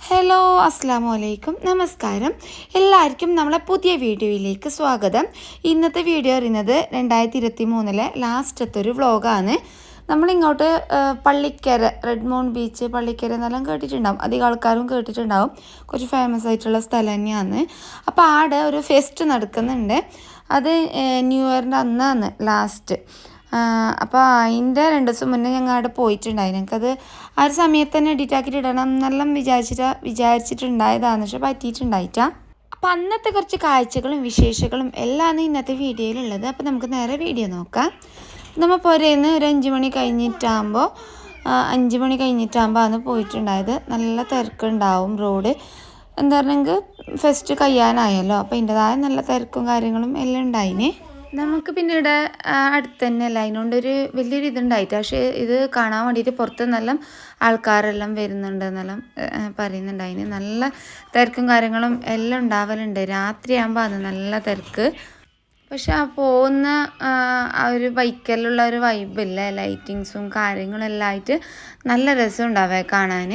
Hello അസ്സാമു അലൈക്കും നമസ്കാരം. എല്ലാവർക്കും നമ്മളെ പുതിയ വീഡിയോയിലേക്ക് സ്വാഗതം. ഇന്നത്തെ വീഡിയോ അറിയുന്നത് 2023 ലാസ്റ്റത്തെ ഒരു വ്ളോഗാണ്. നമ്മളിങ്ങോട്ട് Pallikkara, red mount beach, Pallikkara എന്നെല്ലാം കേട്ടിട്ടുണ്ടാവും, അധികം ആൾക്കാരും കേട്ടിട്ടുണ്ടാവും. കുറച്ച് ഫേമസ് ആയിട്ടുള്ള സ്ഥലം തന്നെയാണ്. അപ്പോൾ ആടെ ഒരു ഫെസ്റ്റ് നടക്കുന്നുണ്ട്. അത് ന്യൂ ഇയറിൻ്റെ അന്നാണ് ലാസ്റ്റ്. അപ്പോൾ അതിൻ്റെ 2 ദിവസം മുന്നേ ഞങ്ങൾ അവിടെ പോയിട്ടുണ്ടായി. ഞങ്ങൾക്കത് ആ ഒരു സമയത്ത് തന്നെ എഡിറ്റ് ആക്കിയിട്ട് ഇടണം എന്നെല്ലാം വിചാരിച്ചിട്ടുണ്ടായതാണ്, പക്ഷെ പറ്റിയിട്ടുണ്ടായിട്ടാ. അപ്പോൾ അന്നത്തെ കുറച്ച് കാഴ്ചകളും വിശേഷങ്ങളും എല്ലാമാണ് ഇന്നത്തെ വീഡിയോയിലുള്ളത്. അപ്പോൾ നമുക്ക് നേരെ വീഡിയോ നോക്കാം. നമ്മൾ പോരേന്ന് ഒരു 5 മണി കഴിഞ്ഞിട്ടാകുമ്പോൾ ആണ് പോയിട്ടുണ്ടായത്. നല്ല തിരക്കുണ്ടാവും റോഡ്. എന്താ പറഞ്ഞെങ്കിൽ ഫെസ്റ്റ് കഴിയാനായല്ലോ, അപ്പോൾ അതിൻ്റെതായ നല്ല തിരക്കും കാര്യങ്ങളും എല്ലാം ഉണ്ടായിന്. നമുക്ക് പിന്നീട് അടുത്ത് തന്നെ അല്ല, അതിനോണ്ടൊരു വലിയൊരു ഇതുണ്ടായിട്ട്, പക്ഷേ ഇത് കാണാൻ വേണ്ടിയിട്ട് പുറത്ത് നല്ല ആൾക്കാരെല്ലാം വരുന്നുണ്ടെന്നെല്ലാം പറയുന്നുണ്ടായിന്. നല്ല തിരക്കും കാര്യങ്ങളും എല്ലാം ഉണ്ടാവലുണ്ട്. രാത്രിയാകുമ്പോൾ അത് നല്ല തിരക്ക്. പക്ഷെ ആ പോകുന്ന ആ ഒരു ബൈക്കിലുള്ള ഒരു വൈബില്ലേ, ലൈറ്റിങ്സും കാര്യങ്ങളും എല്ലാം ആയിട്ട് നല്ല രസം ഉണ്ടാവേ കാണാൻ.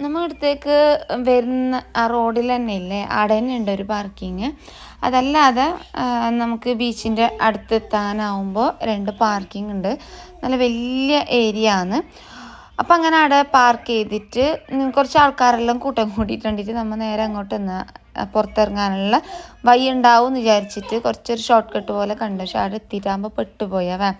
നമ്മുടെ അടുത്തേക്ക് വരുന്ന ആ റോഡിൽ തന്നെ ഇല്ലേ, അവിടെ തന്നെ ഉണ്ട് ഒരു പാർക്കിങ്. അതല്ലാതെ നമുക്ക് ബീച്ചിൻ്റെ അടുത്തെത്താനാവുമ്പോൾ 2 പാർക്കിംഗ് ഉണ്ട്. നല്ല വലിയ ഏരിയ ആണ്. അപ്പം അങ്ങനെ അവിടെ പാർക്ക് ചെയ്തിട്ട് കുറച്ച് ആൾക്കാരെല്ലാം കൂട്ടം കൂട്ടിയിട്ടുണ്ടിട്ട് നമ്മൾ നേരെ അങ്ങോട്ട് പുറത്തിറങ്ങാനുള്ള വഴി ഉണ്ടാവും എന്ന് വിചാരിച്ചിട്ട് കുറച്ചൊരു ഷോർട്ട് കട്ട് പോലെ കണ്ടു. പക്ഷെ അവിടെ എത്തിയിട്ടാകുമ്പോൾ പെട്ടുപോയവേ.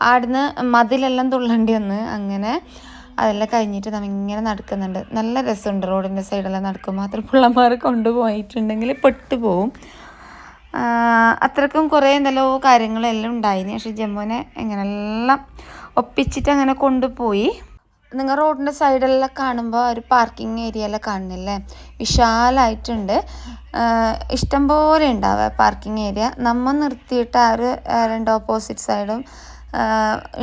അവിടുന്ന് മതിലെല്ലാം തുള്ളേണ്ടി വന്ന്. അങ്ങനെ അതെല്ലാം കഴിഞ്ഞിട്ട് നമ്മൾ ഇങ്ങനെ നടക്കുന്നുണ്ട്. നല്ല രസമുണ്ട് റോഡിൻ്റെ സൈഡെല്ലാം നടക്കും. മാത്രം പിള്ളമാർ കൊണ്ടുപോയിട്ടുണ്ടെങ്കിൽ പെട്ടുപോകും. അത്രക്കും കുറേ എന്തെല്ലോ കാര്യങ്ങളെല്ലാം ഉണ്ടായിന്. പക്ഷെ ജമ്മുവിനെ എങ്ങനെല്ലാം ഒപ്പിച്ചിട്ട് അങ്ങനെ കൊണ്ടുപോയി. നിങ്ങൾ റോഡിൻ്റെ സൈഡെല്ലാം കാണുമ്പോൾ ഒരു പാർക്കിംഗ് ഏരിയ എല്ലാം കാണുന്നില്ലേ, വിശാലമായിട്ടുണ്ട്. ഇഷ്ടംപോലെ ഉണ്ടാവുക പാർക്കിംഗ് ഏരിയ. നമ്മൾ നിർത്തിയിട്ട് ആ ഒരു 2 ഓപ്പോസിറ്റ് സൈഡും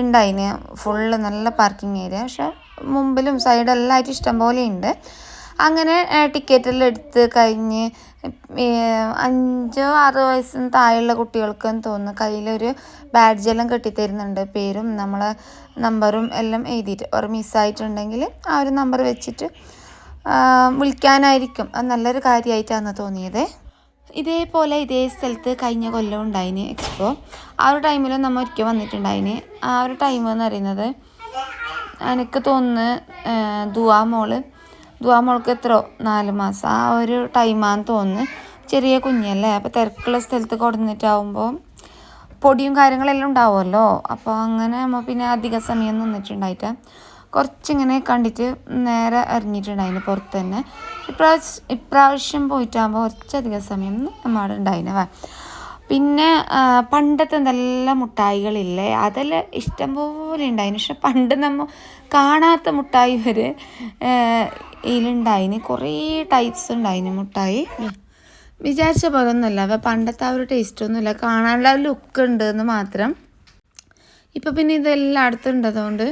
ഉണ്ടായിന് ഫുള്ള് നല്ല പാർക്കിംഗ് ഏരിയ. പക്ഷെ മുമ്പിലും സൈഡെല്ലാം ആയിട്ട് ഇഷ്ടംപോലെ ഉണ്ട്. അങ്ങനെ ടിക്കറ്റെല്ലാം എടുത്ത് കഴിഞ്ഞ് 5-6 വയസ്സിന് താഴെയുള്ള കുട്ടികൾക്കെന്ന് തോന്നുന്നു കയ്യിലൊരു ബാഡ്ജെല്ലാം കെട്ടിത്തരുന്നുണ്ട്. പേരും നമ്മളെ നമ്പറും എല്ലാം എഴുതിയിട്ട്. ഒരു മിസ്സായിട്ടുണ്ടെങ്കിൽ ആ ഒരു നമ്പർ വെച്ചിട്ട് വിളിക്കാനായിരിക്കും. അത് നല്ലൊരു കാര്യമായിട്ടാണ് തോന്നിയത്. ഇതേപോലെ ഇതേ സ്ഥലത്ത് കഴിഞ്ഞ കൊല്ലം ഉണ്ടായിന് എക്സ്പോ. ആ ഒരു ടൈമിൽ നമ്മൾ ഒരിക്കൽ വന്നിട്ടുണ്ടായിന്. ആ ഒരു ടൈം എന്ന് പറയുന്നത് എനിക്ക് തോന്നുന്നു ദുവാമോൾക്ക് എത്രയോ 4 മാസം ആ ഒരു ടൈമാണെന്ന് തോന്നുന്നു. ചെറിയ കുഞ്ഞല്ലേ, അപ്പോൾ തിരക്കുള്ള സ്ഥലത്ത് കൊടുന്നിട്ടാവുമ്പോൾ പൊടിയും കാര്യങ്ങളെല്ലാം ഉണ്ടാവുമല്ലോ. അപ്പോൾ അങ്ങനെ നമ്മൾ പിന്നെ അധിക സമയം നിന്നിട്ടുണ്ടായിട്ട് കുറച്ചിങ്ങനെ കണ്ടിട്ട് നേരെ ഇറങ്ങിയിട്ടുണ്ടായിന് പുറത്ത് തന്നെ. ഇപ്രാവശ്യം പോയിട്ടാകുമ്പോൾ കുറച്ചധികം സമയം നമ്മുടെ ഉണ്ടായിന്. പിന്നെ പണ്ടത്തെ എന്തെല്ലാം മുട്ടായികളില്ലേ, അതെല്ലാം ഇഷ്ടംപോലെ ഉണ്ടായിന്. പക്ഷെ പണ്ട് നമ്മൾ കാണാത്ത മുട്ടായി വരെ ഇതിലുണ്ടായിന്. കുറേ ടൈപ്സ് ഉണ്ടായിന് മുട്ടായി. വിചാരിച്ച പോലെ ഒന്നുമല്ല, പണ്ടത്തെ ആ ഒരു ടേസ്റ്റൊന്നുമില്ല. കാണാനുള്ള ലുക്ക് ഉണ്ട് എന്ന് മാത്രം. ഇപ്പം പിന്നെ ഇതെല്ലായിടത്തും ഉണ്ടതുകൊണ്ട്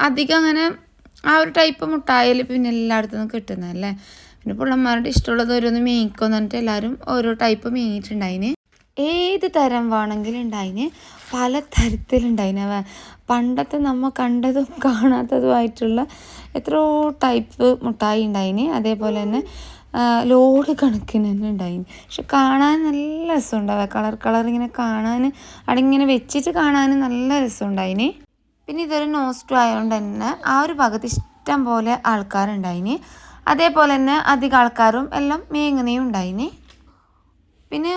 അധികം അങ്ങനെ ആ ഒരു ടൈപ്പ് മുട്ടായാലും പിന്നെ എല്ലായിടത്തുനിന്നും കിട്ടുന്നതല്ലേ. പിന്നെ പിള്ളമാരുടെ ഇഷ്ടമുള്ളത് ഓരോന്ന് മേങ്ങിക്കുമെന്ന് പറഞ്ഞിട്ട് എല്ലാവരും ഓരോ ടൈപ്പ് മേങ്ങിയിട്ടുണ്ടായിന്. ഏത് തരം വേണമെങ്കിലും ഉണ്ടായിന്, പല തരത്തിലുണ്ടായിന്. പണ്ടത്തെ നമ്മൾ കണ്ടതും കാണാത്തതുമായിട്ടുള്ള എത്രയോ ടൈപ്പ് മുട്ടായി ഉണ്ടായിന്. അതേപോലെ തന്നെ ലോഡ് കണക്കിന് തന്നെ ഉണ്ടായിന്. പക്ഷെ കാണാൻ നല്ല രസമുണ്ടാവുക. കളർ ഇങ്ങനെ കാണാൻ അവിടെ ഇങ്ങനെ വെച്ചിട്ട് കാണാൻ നല്ല രസമുണ്ടായിന്. പിന്നെ ഇതൊരു നോസ്റ്റു ആയതുകൊണ്ട് തന്നെ ആ ഒരു ഭാഗത്ത് ഇഷ്ടം പോലെ ആൾക്കാരുണ്ടായിന്. അതേപോലെ തന്നെ അധികം ആൾക്കാരും എല്ലാം മേങ്ങുന്നയും ഉണ്ടായിന്. പിന്നെ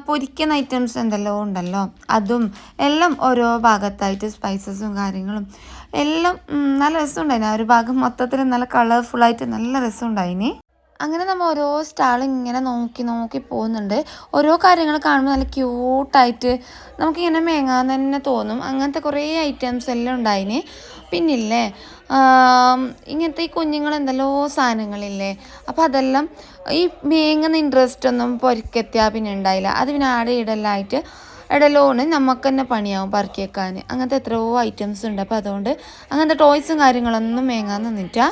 പൊരിക്കുന്ന ഐറ്റംസ് എന്തെല്ലോ ഉണ്ടല്ലോ, അതും എല്ലാം ഓരോ ഭാഗത്തായിട്ട് സ്പൈസസും കാര്യങ്ങളും എല്ലാം നല്ല രസമുണ്ടായിന്. ആ ഒരു ഭാഗം മൊത്തത്തിൽ നല്ല കളർഫുള്ളായിട്ട് നല്ല രസമുണ്ടായിന്. അങ്ങനെ നമ്മൾ ഓരോ സ്റ്റാളും ഇങ്ങനെ നോക്കി പോകുന്നുണ്ട്. ഓരോ കാര്യങ്ങൾ കാണുമ്പോൾ നല്ല ക്യൂട്ടായിട്ട് നമുക്കിങ്ങനെ മേങ്ങാൻ തന്നെ തോന്നും. അങ്ങനത്തെ കുറേ ഐറ്റംസ് എല്ലാം ഉണ്ടായിന്. പിന്നില്ലേ ഇങ്ങനത്തെ ഈ കുഞ്ഞുങ്ങൾ എന്തെല്ലോ സാധനങ്ങളില്ലേ, അപ്പോൾ അതെല്ലാം ഈ മേങ്ങുന്ന ഇൻട്രസ്റ്റ് ഒന്നും പൊരിക്കെത്തിയാൽ പിന്നെ ഉണ്ടായില്ല. അത് പിന്നെ ആടെ ഇടലായിട്ട് ഇടലോണ് നമുക്ക് തന്നെ പണിയാവും പറക്കി വെക്കാൻ. അങ്ങനത്തെ എത്രയോ ഐറ്റംസ് ഉണ്ട്. അപ്പോൾ അതുകൊണ്ട് അങ്ങനത്തെ ടോയ്സും കാര്യങ്ങളൊന്നും മേങ്ങാൻ നിന്നിട്ടാ.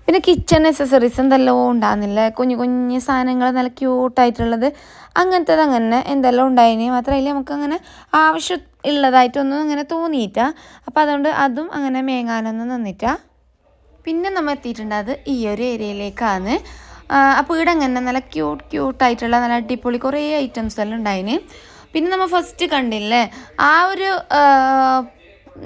പിന്നെ കിച്ചൺ അക്സസറീസ് എന്തെല്ലാം ഉണ്ടാകുന്നില്ലേ, കുഞ്ഞു സാധനങ്ങൾ നല്ല ക്യൂട്ടായിട്ടുള്ളത്. അങ്ങനത്തത് അങ്ങനെ എന്തെല്ലാം ഉണ്ടായിന്. മാത്രമല്ല നമുക്കങ്ങനെ ആവശ്യം ഉള്ളതായിട്ടൊന്നും അങ്ങനെ തോന്നിയിട്ടാ. അപ്പോൾ അതുകൊണ്ട് അതും അങ്ങനെ മേങ്ങാനൊന്നും നിന്നിട്ടാ. പിന്നെ നമ്മൾ എത്തിയിട്ടുണ്ടത് ഈ ഒരു ഏരിയയിലേക്കാണ്. അപ്പോൾ ഇവിടെ അങ്ങനെ നല്ല ക്യൂട്ടായിട്ടുള്ള നല്ല അടിപൊളി കുറേ ഐറ്റംസ് എല്ലാം ഉണ്ടായിന്. പിന്നെ നമ്മൾ ഫസ്റ്റ് കണ്ടില്ലേ ആ ഒരു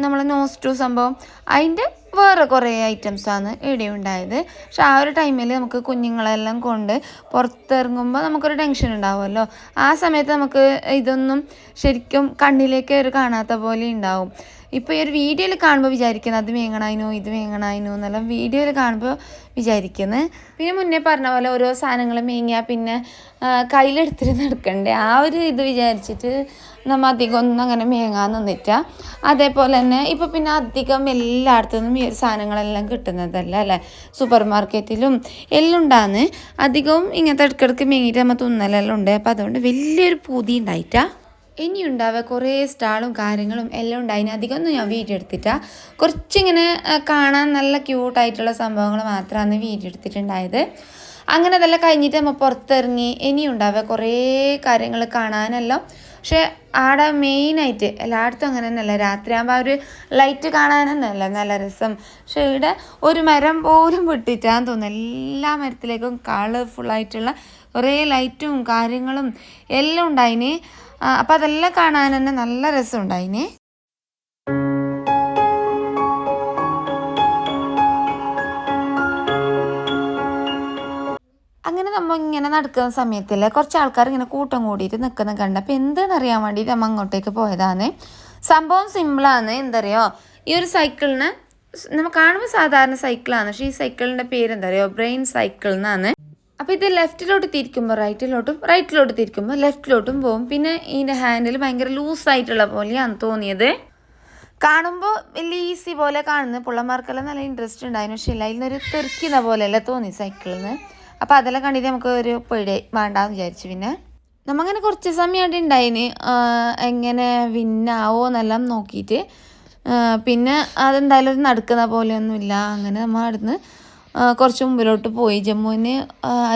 നമ്മൾ നോസ്റ്റു സംഭവം, അതിൻ്റെ വേറെ കുറേ ഐറ്റംസാണ് ഇവിടെ ഉണ്ടായത്. പക്ഷെ ആ ഒരു ടൈമിൽ നമുക്ക് കുഞ്ഞുങ്ങളെല്ലാം കൊണ്ട് പുറത്തിറങ്ങുമ്പോൾ നമുക്കൊരു ടെൻഷൻ ഉണ്ടാവുമല്ലോ. ആ സമയത്ത് നമുക്ക് ഇതൊന്നും ശരിക്കും കണ്ണിലേക്ക് ഒരു കാണാത്ത പോലെ ഉണ്ടാവും. ഇപ്പോൾ ഈ ഒരു വീഡിയോയിൽ കാണുമ്പോൾ വിചാരിക്കുന്നത് അത് വേങ്ങണായിനോ ഇത് വേങ്ങണായിനോ എന്നെല്ലാം വീഡിയോയിൽ കാണുമ്പോൾ വിചാരിക്കുന്നത്. പിന്നെ മുന്നേ പറഞ്ഞ പോലെ ഓരോ സാധനങ്ങൾ മേങ്ങിയാൽ പിന്നെ കയ്യിലെടുത്തിട്ട് നടക്കണ്ടേ, ആ ഒരു ഇത് വിചാരിച്ചിട്ട് നമ്മൾ അധികം ഒന്നും അങ്ങനെ മേങ്ങാൻ നിന്നിട്ട. അതേപോലെ തന്നെ ഇപ്പോൾ പിന്നെ അധികം എല്ലായിടത്തുനിന്നും ഈ ഒരു സാധനങ്ങളെല്ലാം കിട്ടുന്നതല്ല അല്ലേ, സൂപ്പർ മാർക്കറ്റിലും എല്ലാം ഉണ്ടാകുന്നു. അധികവും ഇങ്ങനത്തെ ഇടയ്ക്കിടയ്ക്ക് മേങ്ങിയിട്ട് നമ്മൾ തിന്നലെല്ലാം ഉണ്ട്. അപ്പോൾ അതുകൊണ്ട് വലിയൊരു പൂതി ഉണ്ടായിട്ടാ. ഇനിയുണ്ടാവുക കുറേ സ്റ്റാളും കാര്യങ്ങളും എല്ലാം ഉണ്ടായിന്. അധികമൊന്നും ഞാൻ വീഡിയോ എടുത്തിട്ടാണ്, കുറച്ചിങ്ങനെ കാണാൻ നല്ല ക്യൂട്ടായിട്ടുള്ള സംഭവങ്ങൾ മാത്രമാണ് വീഡിയോ എടുത്തിട്ടുണ്ടായത്. അങ്ങനെ അതെല്ലാം കഴിഞ്ഞിട്ട് നമ്മൾ പുറത്തിറങ്ങി. ഇനിയുണ്ടാവുക കുറേ കാര്യങ്ങൾ കാണാനെല്ലാം. പക്ഷേ ആടെ മെയിനായിട്ട് എല്ലായിടത്തും അങ്ങനെ തന്നെയല്ല, രാത്രിയാകുമ്പോൾ ആ ഒരു ലൈറ്റ് കാണാൻ തന്നെയല്ല നല്ല രസം. പക്ഷേ ഇവിടെ ഒരു മരം പോലും വിട്ടിട്ടാന്ന് തോന്നുന്നു, എല്ലാ മരത്തിലേക്കും കളർഫുള്ളായിട്ടുള്ള കുറേ ലൈറ്റും കാര്യങ്ങളും എല്ലാം ഉണ്ടായിന്. അപ്പം അതെല്ലാം കാണാൻ തന്നെ നല്ല രസം ഉണ്ടായിന്. അങ്ങനെ നമ്മൾ ഇങ്ങനെ നടക്കുന്ന സമയത്തില്ലേ കുറച്ച് ആൾക്കാർ ഇങ്ങനെ കൂട്ടം കൂടിയിട്ട് നിൽക്കുന്ന കണ്ട. അപ്പം എന്തെന്നറിയാൻ വേണ്ടിയിട്ട് നമ്മൾ അങ്ങോട്ടേക്ക് പോയതാണ്. സംഭവം സിമ്പിളാണ്. എന്തറിയോ, ഈ ഒരു സൈക്കിളിന് നമ്മൾ കാണുമ്പോൾ സാധാരണ സൈക്കിളാണ്, പക്ഷേ ഈ സൈക്കിളിൻ്റെ പേര് എന്താ പറയുക, ബ്രെയിൻ സൈക്കിൾ എന്നാണ്. അപ്പോൾ ഇത് ലെഫ്റ്റിലോട്ട് തിരിക്കുമ്പോൾ റൈറ്റിലോട്ട് തിരിക്കുമ്പോൾ ലെഫ്റ്റിലോട്ടും പോകും. പിന്നെ ഇതിൻ്റെ ഹാൻഡിൽ ഭയങ്കര ലൂസായിട്ടുള്ള പോലെയാണ് തോന്നിയത്. കാണുമ്പോൾ വലിയ ഈസി പോലെ കാണുന്നത്, പിള്ളമാർക്കെല്ലാം നല്ല ഇൻട്രസ്റ്റ് ഉണ്ടായിരുന്നു. പക്ഷേ ഇല്ല, ഇതിനൊരു തെറിക്കുന്ന പോലെയല്ല തോന്നി സൈക്കിളിൽ നിന്ന്. അപ്പോൾ അതെല്ലാം കണ്ടിട്ട് നമുക്ക് ഒരു പേടി വേണ്ടാന്ന് വിചാരിച്ചു. പിന്നെ നമ്മങ്ങനെ കുറച്ച് സമയമായിട്ട് ഉണ്ടായിന് എങ്ങനെ വിന്നാവോ എന്നെല്ലാം നോക്കിയിട്ട്. പിന്നെ അതെന്തായാലും ഒരു നടക്കുന്ന പോലെയൊന്നുമില്ല. അങ്ങനെ നമ്മൾ അവിടുന്ന് കുറച്ച് മുമ്പിലോട്ട് പോയി. ജമ്മുവിന്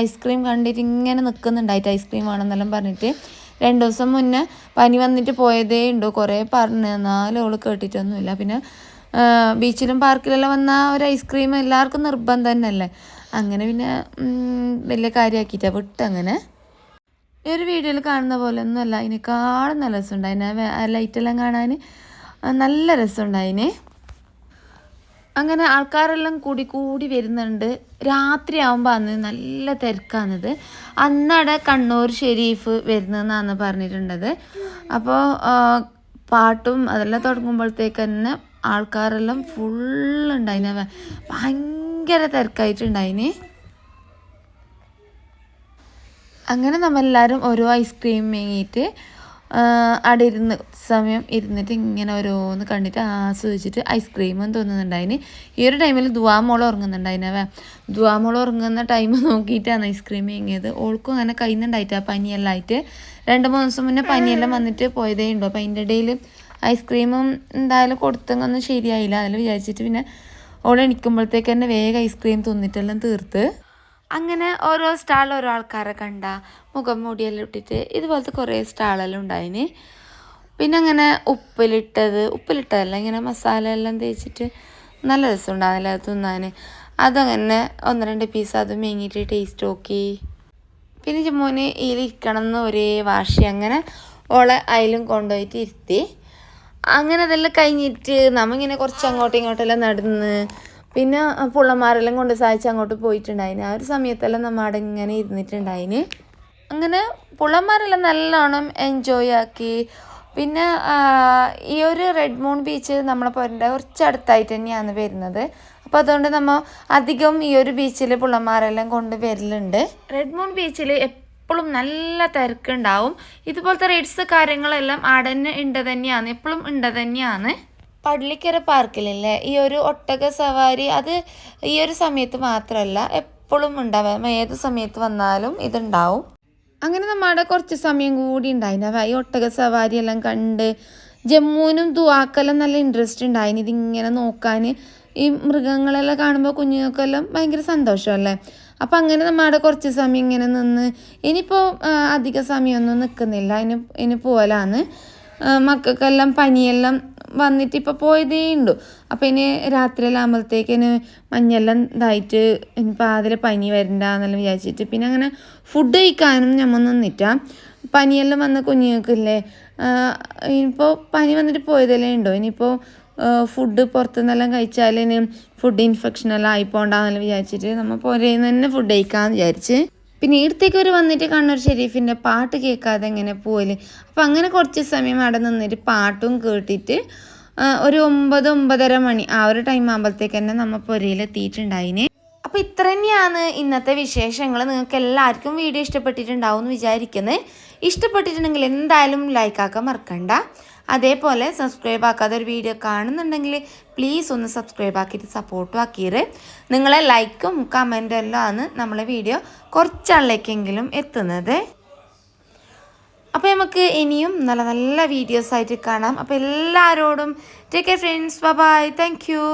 ഐസ്ക്രീം കണ്ടിട്ട് ഇങ്ങനെ നിൽക്കുന്നുണ്ടായിട്ട് ഐസ്ക്രീം വേണമെന്നെല്ലാം പറഞ്ഞിട്ട് 2 ദിവസം മുന്നേ പനി വന്നിട്ട് പോയതേ ഉണ്ടോ, കുറേ പറഞ്ഞു, എന്നാലും അവൾ കേട്ടിട്ടൊന്നുമില്ല. പിന്നെ ബീച്ചിലും പാർക്കിലെല്ലാം വന്നാൽ ഒരു ഐസ്ക്രീം എല്ലാവർക്കും നിർബന്ധം തന്നെയല്ലേ. അങ്ങനെ പിന്നെ വലിയ കാര്യമാക്കിയിട്ടാണ് വിട്ടങ്ങനെ. ഈ ഒരു വീഡിയോയിൽ കാണുന്ന പോലെ ഒന്നുമല്ല, അതിനേക്കാളും നല്ല രസമുണ്ടായിന്. ലൈറ്റെല്ലാം കാണാൻ നല്ല രസമുണ്ടായിന്. അങ്ങനെ ആൾക്കാരെല്ലാം കൂടി വരുന്നുണ്ട്. രാത്രിയാകുമ്പോൾ അന്ന് നല്ല തിരക്കാണിത്. അന്നടെ കണ്ണൂർ ഷെരീഫ് വരുന്നതെന്നാണ് പറഞ്ഞിട്ടുണ്ടത്. അപ്പോൾ പാട്ടും അതെല്ലാം തുടങ്ങുമ്പോഴത്തേക്ക് തന്നെ ആൾക്കാരെല്ലാം ഫുള്ളുണ്ടായിന്, ഭയങ്കര തിരക്കായിട്ടുണ്ടായിന്. അങ്ങനെ നമ്മളെല്ലാവരും ഓരോ ഐസ്ക്രീം മേങ്ങിയിട്ട് അവിടെ സമയം ഇരുന്നിട്ട് ഇങ്ങനെ ഓരോന്ന് കണ്ടിട്ട് ആസ്വദിച്ചിട്ട് ഐസ്ക്രീമും തോന്നുന്നുണ്ടായിന്. ഈ ഒരു ടൈമിൽ ദുവാമോൾ ഉറങ്ങുന്നുണ്ടായിനവ. ദുവാമോൾ ഉറങ്ങുന്ന ടൈം നോക്കിയിട്ടാണ് ഐസ്ക്രീം മേങ്ങിയത്. ഓൾക്കും അങ്ങനെ കഴിയുന്നുണ്ടായിട്ടാണ് പനിയെല്ലാം ആയിട്ട്. 2-3 ദിവസം മുന്നേ പനിയെല്ലാം വന്നിട്ട് പോയതേ ഉണ്ടോ. അപ്പം അതിൻ്റെ ഇടയിൽ ഐസ്ക്രീമും എന്തായാലും കൊടുത്തെങ്കിൽ ശരിയായില്ല. അതിൽ വിചാരിച്ചിട്ട് പിന്നെ ഓൾ എണിക്കുമ്പോഴത്തേക്ക് തന്നെ വേഗം ഐസ്ക്രീം തിന്നിട്ടെല്ലാം തീർത്ത്. അങ്ങനെ ഓരോ സ്റ്റാൾ ഓരോ ആൾക്കാരെ കണ്ട മുഖം മൂടിയെല്ലാം ഇട്ടിട്ട് ഇതുപോലത്തെ കുറേ സ്റ്റാളെല്ലാം ഉണ്ടായിന്. പിന്നെ അങ്ങനെ ഉപ്പിലിട്ടതല്ല, ഇങ്ങനെ മസാല എല്ലാം തേച്ചിട്ട് നല്ല രസം ഉണ്ടാകുന്നില്ല അത് തിന്നാൻ. അതങ്ങനെ 1-2 പീസ് അത് മേങ്ങിയിട്ട് ടേസ്റ്റ് നോക്കി. പിന്നെ ജമ്മുവിന് ഇതിലിരിക്കണം എന്ന് ഒരേ വാശി. അങ്ങനെ ഓളെ അതിലും കൊണ്ടുപോയിട്ട് ഇരുത്തി. അങ്ങനെ അതെല്ലാം കഴിഞ്ഞിട്ട് നമ്മിങ്ങനെ കുറച്ച് അങ്ങോട്ടും ഇങ്ങോട്ടെല്ലാം നടന്ന് പിന്നെ പുള്ളന്മാരെല്ലാം കൊണ്ട് സഹായിച്ച് അങ്ങോട്ട് പോയിട്ടുണ്ടായിന്. ആ ഒരു സമയത്തെല്ലാം നമ്മൾ അവിടെ ഇങ്ങനെ ഇരുന്നിട്ടുണ്ടായിന്. അങ്ങനെ പുള്ളന്മാരെല്ലാം നല്ലോണം എൻജോയ് ആക്കി. പിന്നെ ഈ ഒരു റെഡ് മൂൺ ബീച്ച് നമ്മളെ പോരേണ്ട കുറച്ചടുത്തായിട്ട് തന്നെയാണ് വരുന്നത്. അപ്പോൾ അതുകൊണ്ട് നമ്മൾ അധികം ഈ ഒരു ബീച്ചിൽ പുള്ളന്മാരെല്ലാം കൊണ്ട് വരലുണ്ട്. റെഡ് മൂൺ ബീച്ചിൽ എപ്പോഴും നല്ല തിരക്കുണ്ടാവും. ഇതുപോലത്തെ റൈഡ്സ് കാര്യങ്ങളെല്ലാം അവിടെ തന്നെ ഉണ്ട് തന്നെയാണ്, എപ്പോഴും ഉണ്ട് തന്നെയാണ്. പള്ളിക്കര പാർക്കിലില്ലേ ഈ ഒരു ഒട്ടക സവാരി, അത് ഈ ഒരു സമയത്ത് മാത്രമല്ല എപ്പോഴും ഉണ്ടാവും, ഏത് സമയത്ത് വന്നാലും ഇതുണ്ടാവും. അങ്ങനെ നമ്മുടെ കുറച്ച് സമയം കൂടി ഉണ്ടായിന് ഈ ഒട്ടക സവാരി എല്ലാം കണ്ട്. ജമ്മുവിനും ദുവാക്കെല്ലാം നല്ല ഇൻട്രസ്റ്റ് ഉണ്ടായിന് ഇതിങ്ങനെ നോക്കാൻ. ഈ മൃഗങ്ങളെല്ലാം കാണുമ്പോൾ കുഞ്ഞുങ്ങൾക്കെല്ലാം ഭയങ്കര സന്തോഷമല്ലേ. അപ്പം അങ്ങനെ നമ്മുടെ കുറച്ച് സമയം ഇങ്ങനെ നിന്ന് ഇനിയിപ്പോൾ അധിക സമയമൊന്നും നിൽക്കുന്നില്ല, ഇനി പോകലാന്ന്. മക്കൾക്കെല്ലാം പനിയെല്ലാം വന്നിട്ട് ഇപ്പോൾ പോയതേ ഉള്ളൂ. അപ്പോൾ ഇനി രാത്രിയെല്ലാം ആകുമ്പോഴത്തേക്കിന് മഞ്ഞെല്ലാം ഇതായിട്ട് ഇനിയിപ്പോൾ അതിൽ പനി വരണ്ട എന്നെല്ലാം വിചാരിച്ചിട്ട് പിന്നെ അങ്ങനെ ഫുഡ് കഴിക്കാനും നമ്മൾ നിന്നിട്ട. പനിയെല്ലാം വന്ന കുഞ്ഞുങ്ങൾക്കില്ലേ, ഇനിയിപ്പോൾ പനി വന്നിട്ട് പോയതല്ലേ ഉണ്ടോ, ഇനിയിപ്പോൾ ഫുഡ് പുറത്തുനിന്നെല്ലാം കഴിച്ചാൽ ഇനി ഫുഡ് ഇൻഫെക്ഷനെല്ലാം ആയിപ്പോണ്ടെന്നെല്ലാം വിചാരിച്ചിട്ട് നമ്മൾ പുരയിൽ തന്നെ ഫുഡ് കഴിക്കാമെന്ന് വിചാരിച്ച്. പിന്നെ ഇടത്തേക്ക് ഒരു വന്നിട്ട് കണ്ണൂർ ഷെരീഫിൻ്റെ പാട്ട് കേൾക്കാതെ എങ്ങനെ പോകല്. അപ്പോൾ അങ്ങനെ കുറച്ച് സമയം അവിടെ നിന്നിട്ട് പാട്ടും കേട്ടിട്ട് ഒരു 9-9:30 മണി ആ ഒരു ടൈം ആകുമ്പോഴത്തേക്ക് തന്നെ നമ്മൾ പുരയിലെത്തിയിട്ടുണ്ടായിന്. അപ്പോൾ ഇത്ര തന്നെയാണ് ഇന്നത്തെ വിശേഷങ്ങൾ. നിങ്ങൾക്ക് എല്ലാവർക്കും വീഡിയോ ഇഷ്ടപ്പെട്ടിട്ടുണ്ടാവും എന്ന് വിചാരിക്കുന്നത്. ഇഷ്ടപ്പെട്ടിട്ടുണ്ടെങ്കിൽ എന്തായാലും ലൈക്കാക്കാൻ മറക്കണ്ട. അതേപോലെ സബ്സ്ക്രൈബ് ആക്കാതെ ഒരു വീഡിയോ കാണുന്നുണ്ടെങ്കിൽ പ്ലീസ് ഒന്ന് സബ്സ്ക്രൈബ് ആക്കിയിട്ട് സപ്പോർട്ടും ആക്കിയത്. നിങ്ങളെ ലൈക്കും കമൻറ്റും എല്ലാം ആണ് നമ്മളെ വീഡിയോ കുറച്ചാളിലേക്കെങ്കിലും എത്തുന്നത്. അപ്പോൾ നമുക്ക് ഇനിയും നല്ല നല്ല വീഡിയോസായിട്ട് കാണാം. അപ്പോൾ എല്ലാവരോടും take care friends, bye bye, thank you.